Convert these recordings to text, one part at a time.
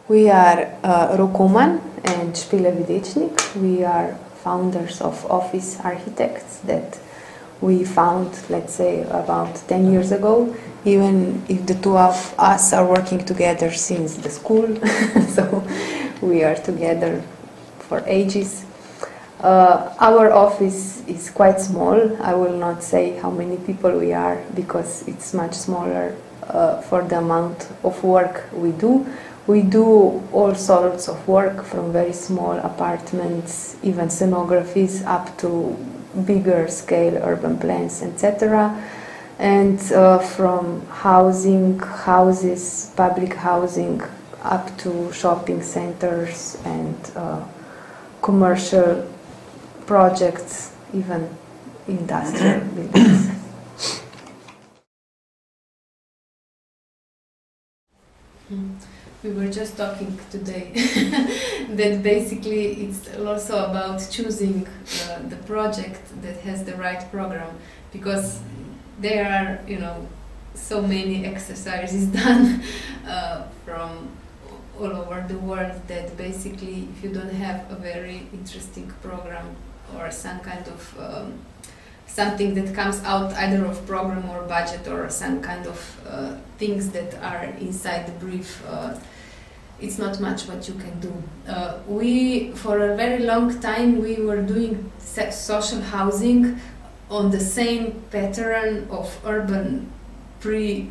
We are Rukoman and Špile Videčnik. We are founders of OFIS Architects that we found, let's say, about 10 years ago, even if the two of us are working together since the school, so we are together for ages. Our office is quite small. I will not say how many people we are because it's much smaller for the amount of work we do. We do all sorts of work, from very small apartments, even scenographies, up to bigger scale urban plans, etc. And from houses, public housing, up to shopping centers and commercial projects, even industrial buildings. We were just talking today that basically it's also about choosing the project that has the right program, because there are, so many exercises done from all over the world that basically if you don't have a very interesting program or some kind of something that comes out either of program or budget or some kind of things that are inside the brief, it's not much what you can do. We, for a very long time, we were doing social housing on the same pattern of urban pre-given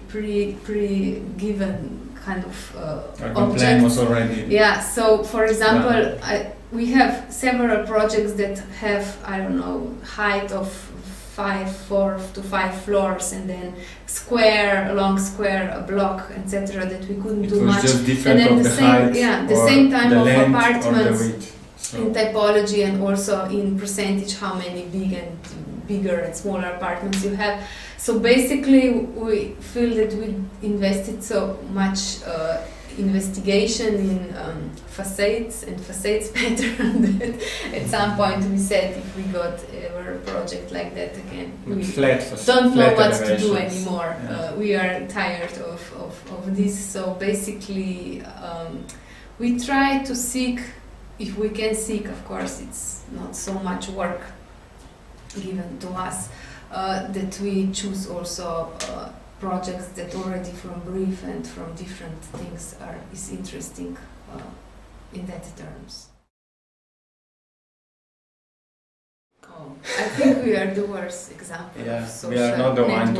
kind of objects. Plan was already. Yeah. So, for example, we have several projects that have, I don't know, height of 4 to 5 floors, and then long square, a block, etc. That we couldn't do much. Just different and then the same, the same type of apartments in typology, and also in percentage how many bigger and smaller apartments you have. So basically, we feel that we invested so much investigation in facades and facades pattern that at some point we said if we got ever a project like that again, we don't know what to do anymore. Yeah. We are tired of this. So basically, we try to seek, if we can seek, of course it's not so much work given to us, that we choose also projects that already from brief and from different things is interesting in that terms. I think we are the worst example of social we are not the one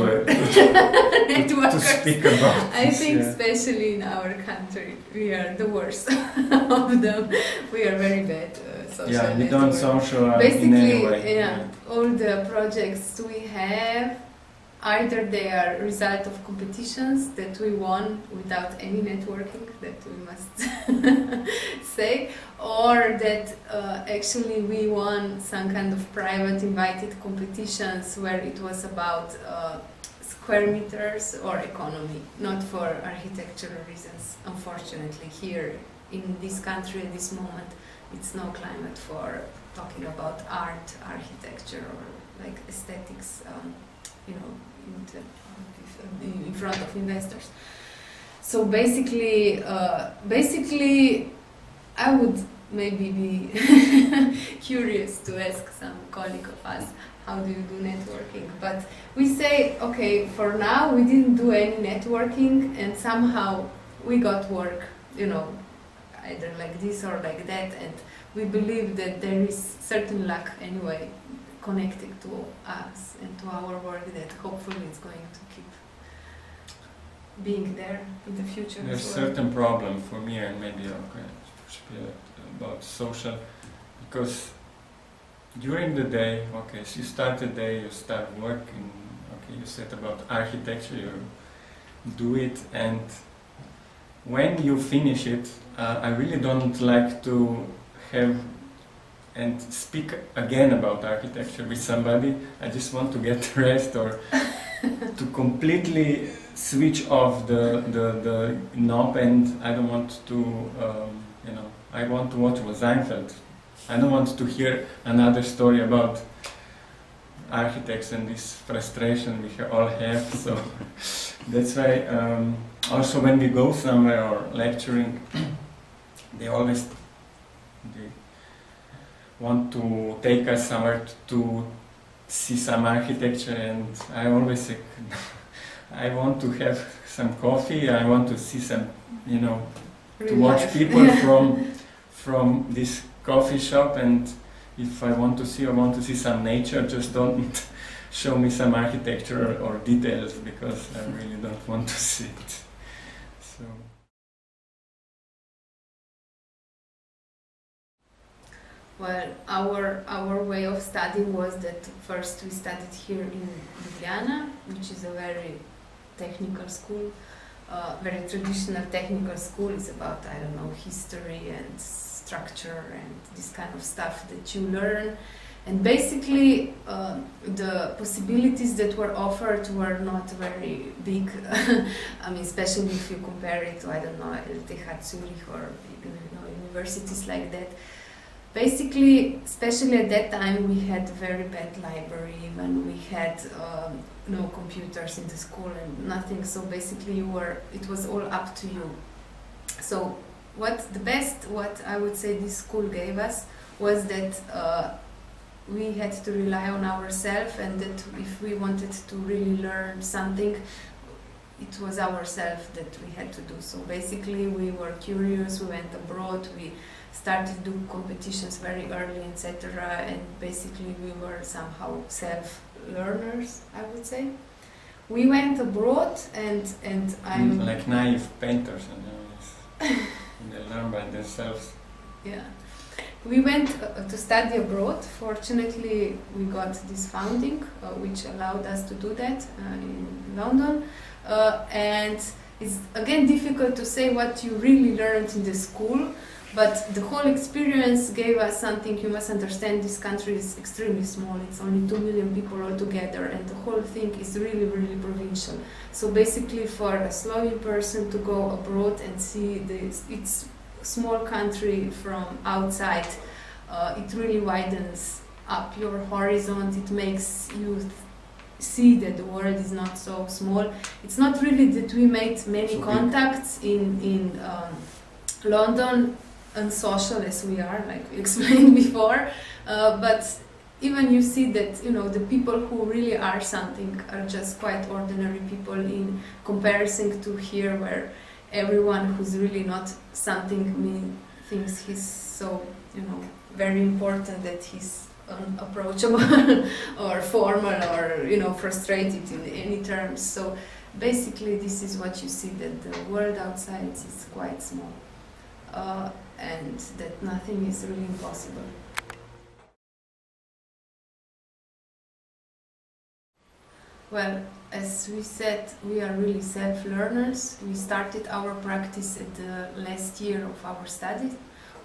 to speak about I think especially in our country we are the worst of them. We are very bad social we don't socialize basically, in any way. All the projects we have, either they are result of competitions that we won without any networking, that we must say, or that actually we won some kind of private invited competitions where it was about square meters or economy, not for architectural reasons. Unfortunately, here in this country at this moment, it's no climate for talking about art, architecture, or like aesthetics. In front of investors. So basically, I would maybe be curious to ask some colleague of us, how do you do networking? But we say, okay, for now we didn't do any networking, and somehow we got work, either like this or like that, and we believe that there is certain luck anyway connected to us and to our work that hopefully it's going to keep being there in the future. There's certain problem for me, and maybe about social, because during the day, so you start the day, you start working, you said about architecture, you do it, and when you finish it, I really don't like to have and speak again about architecture with somebody. I just want to get rest, or to completely switch off the knob, and I don't want to, I want to watch Seinfeld. I don't want to hear another story about architects and this frustration we all have. So that's why also when we go somewhere or lecturing, they always they want to take us somewhere to see some architecture, and I always say, I want to have some coffee, I want to see some, you know, Real to watch life. people from this coffee shop, and if I want to see some nature, just don't show me some architecture or details, because I really don't want to see it. So. Well, our way of studying was that first we studied here in Ljubljana, which is a very technical school, very traditional technical school. It's about, I don't know, history and structure and this kind of stuff that you learn. And basically, the possibilities that were offered were not very big. I mean, especially if you compare it to, I don't know, LTH Zurich or universities like that. Basically, especially at that time, we had a very bad library, even we had no computers in the school and nothing. So basically, it was all up to you. So what I would say this school gave us was that we had to rely on ourselves, and that if we wanted to really learn something, it was ourselves that we had to do. So basically, we were curious, we went abroad, we started to do competitions very early, etc. And basically, we were somehow self-learners, I would say. We went abroad, and I'm like naive painters, and they learn by themselves. Yeah. We went to study abroad. Fortunately, we got this funding, which allowed us to do that in London. And it's again difficult to say what you really learned in the school, but the whole experience gave us something. You must understand, this country is extremely small. It's only 2 million people altogether, and the whole thing is really, really provincial. So basically, for a Slovene person to go abroad and see its small country from outside, it really widens up your horizon. It makes you see that the world is not so small. It's not really that we made many contacts in London, unsocial as we are, like we explained before, but even you see that, you know, the people who really are something are just quite ordinary people in comparison to here, where everyone who's really not something thinks he's so, you know, very important, that he's unapproachable or formal or, you know, frustrated in any terms. So basically, this is what you see, that the world outside is quite small, and that nothing is really impossible. Well, as we said, we are really self-learners. We started our practice at the last year of our studies.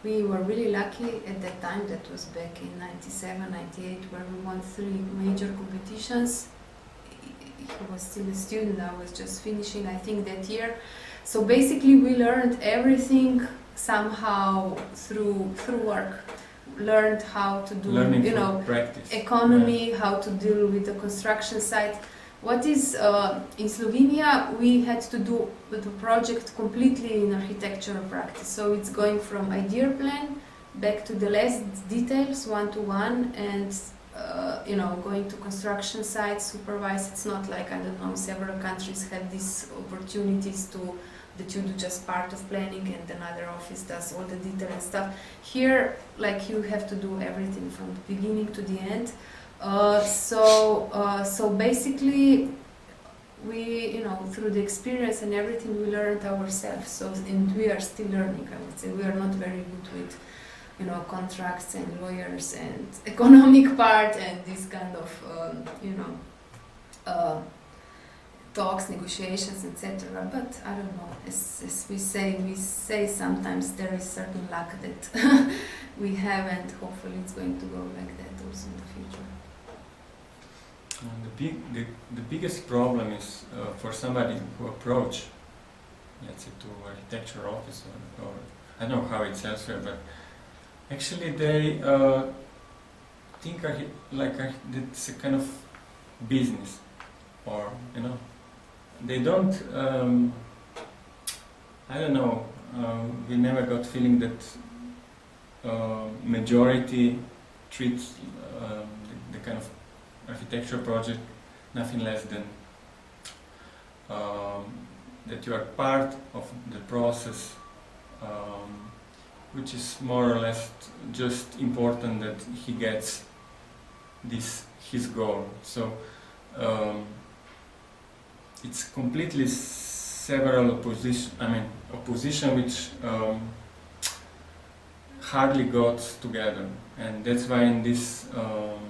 We were really lucky at that time, that was back in 97, 98, where we won 3 major competitions. He was still a student, I was just finishing, I think, that year. So basically, we learned everything somehow through work. Learned how to do, you know, practice. Economy, yeah. How to deal with the construction site. What is in Slovenia, we had to do the project completely in architectural practice. So it's going from idea plan back to the last details, one-to-one, and you know, going to construction sites, supervise. It's not like, I don't know, several countries have these opportunities that you do just part of planning and another office does all the detail and stuff. Here, like, you have to do everything from the beginning to the end. So basically, we, you know, through the experience and everything, we learned ourselves. So, and we are still learning, I would say. We are not very good with, you know, contracts and lawyers and economic part and this kind of, you know, talks, negotiations, etc. But I don't know, as we say sometimes there is certain luck that we have, and hopefully it's going to go like that also in the future. The biggest problem is for somebody who approach, let's say, to architecture office or I don't know how it's elsewhere, but actually they think it's a kind of business, or, you know, they don't, I don't know, we never got feeling that majority treats the kind of architecture project nothing less than that you are part of the process, which is more or less just important that he gets his goal. So it's completely several opposition which hardly got together, and that's why in this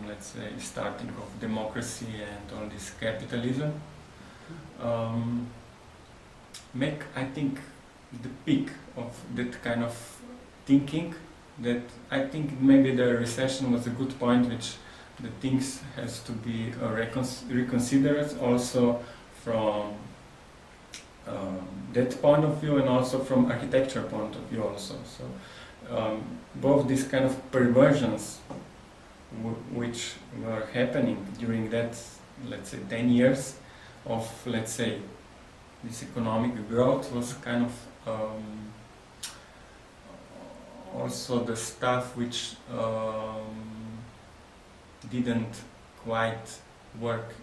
let's say starting of democracy and all this capitalism make, I think, the peak of that kind of thinking, that I think maybe the recession was a good point which the things has to be reconsidered also from that point of view and also from architecture point of view also. So both these kind of perversions which were happening during that, let's say, 10 years of, let's say, this economic growth was kind of also the stuff which didn't quite work,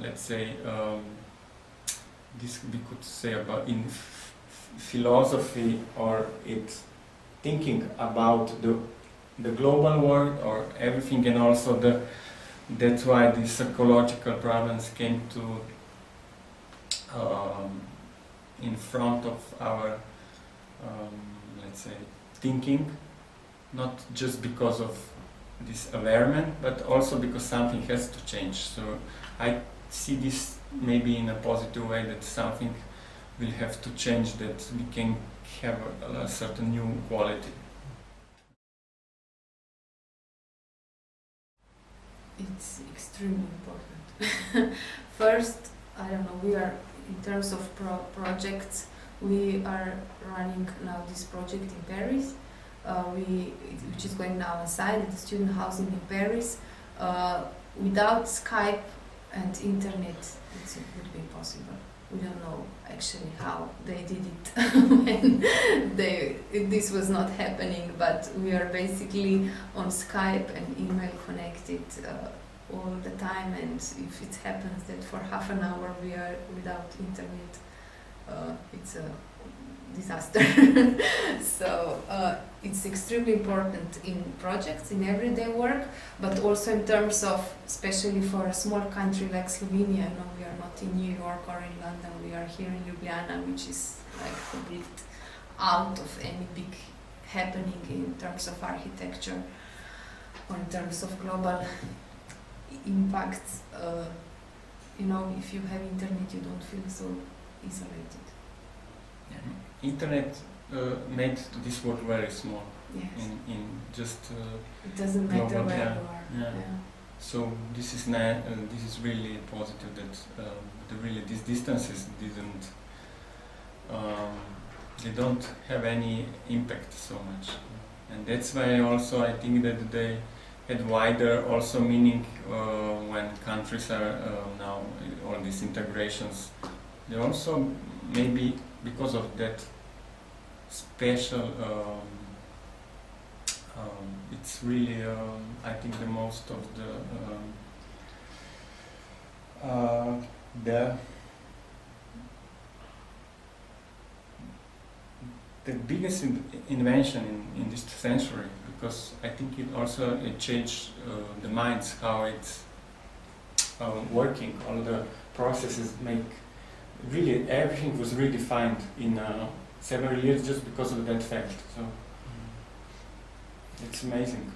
let's say, this we could say about in philosophy or its thinking about the global world or everything, and also that's why the psychological problems came to in front of our let's say thinking, not just because of this awareness, but also because something has to change. So I see this maybe in a positive way, that something will have to change, that we can have a certain new quality. It's extremely important. First, I don't know, we are, in terms of projects, we are running now this project in Paris, which is going now inside the student housing in Paris. Without Skype and internet, it would be impossible. We don't know actually how they did it when this was not happening, but we are basically on Skype and email connected all the time, and if it happens that for half an hour we are without internet, it's a disaster. So it's extremely important in projects, in everyday work, but also in terms of, especially for a small country like Slovenia, we are not in New York or in London, we are here in Ljubljana, which is like complete out of any big happening in terms of architecture or in terms of global impacts. If you have internet, you don't feel so isolated. Internet made this work very small. Yes. In just it doesn't matter global, where yeah. you are. Yeah. Yeah. So this is really positive that these distances didn't they don't have any impact so much, and that's why also I think that they had wider also meaning when countries are now all these integrations. They also maybe because of that special. It's really, I think, the most of the biggest invention in this century, because I think it changed the minds, how it's working. All the processes really everything was redefined in several years just because of that fact. So. It's amazing.